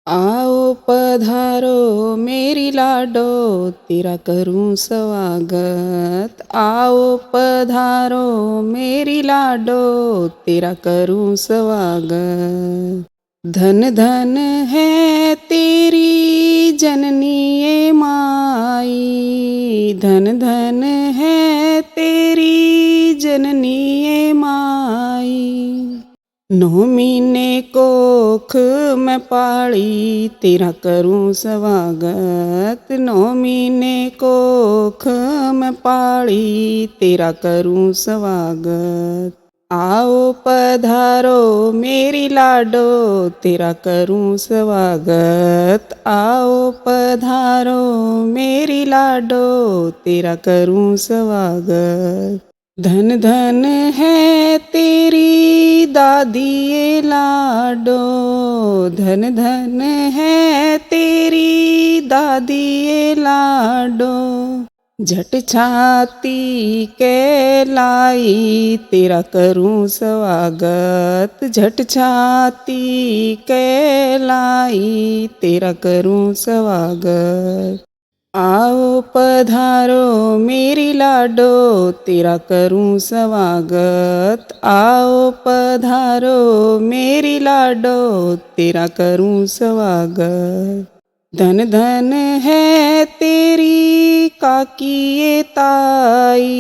आओ पधारो मेरी लाडो, तेरा करूं स्वागत। आओ पधारो मेरी लाडो, तेरा करूं स्वागत। धन धन है तेरी जननी ये माई, धन धन है तेरी जननी ये माई। 9 महीने कोख मैं पाली, तेरा करूं स्वागत। 9 महीने कोख मैं पाली, तेरा करूं स्वागत। आओ पधारो मेरी लाडो, तेरा करूं स्वागत। आओ पधारो मेरी लाडो, तेरा करूं स्वागत। धन धन है तेरी दादी ये लाडो, धन धन है तेरी दादी ये लाडो। झट छाती कहलाई, तेरा करूं स्वागत। झट छाती कहलाई, तेरा करूं स्वागत। आओ पधारो मेरी लाडो, तेरा करूं स्वागत। आओ पधारो मेरी लाडो, तेरा करूं स्वागत। धन धन है तेरी काकी ये ताई,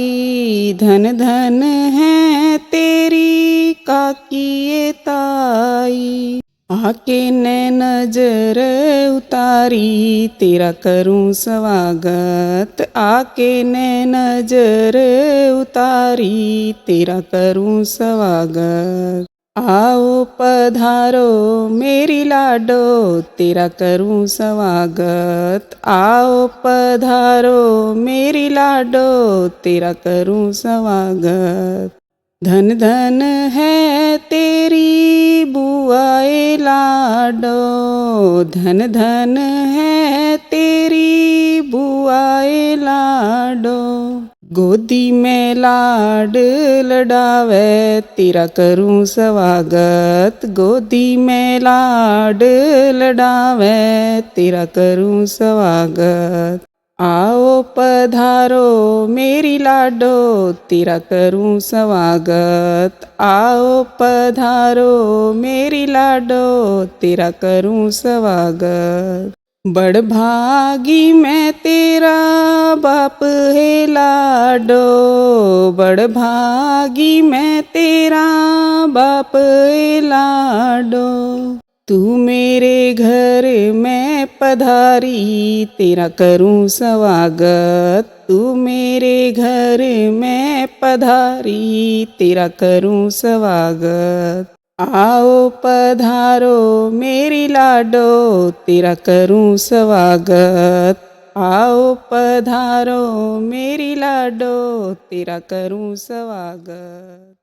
धन धन है तेरी काकी ये ताई। आके ने नजर उतारी, तेरा करूं स्वागत। आके ने नजर उतारी, तेरा करूं स्वागत। आओ पधारो मेरी लाडो, तेरा करूं स्वागत। आओ पधारो मेरी लाडो, तेरा करूं स्वागत। धन धन है तेरी बुआ ये लाडो, धन धन है तेरी बुआ ये लाडो। गोदी में लाड लडावे, तेरा करूं स्वागत। गोदी में लाड लडावे, तेरा करूं स्वागत। आओ पधारो मेरी लाडो, तेरा करूं स्वागत। आओ पधारो मेरी लाडो, तेरा करूं स्वागत। बड़ भागी मैं तेरा बाप है लाडो, बड़ भागी मैं तेरा बाप है लाडो। तू मेरे घर में पधारी, तेरा करूं स्वागत। तू मेरे घर में पधारी, तेरा करूं स्वागत। आओ पधारो मेरी लाडो, तेरा करूं स्वागत। आओ पधारो मेरी लाडो, तेरा करूं स्वागत।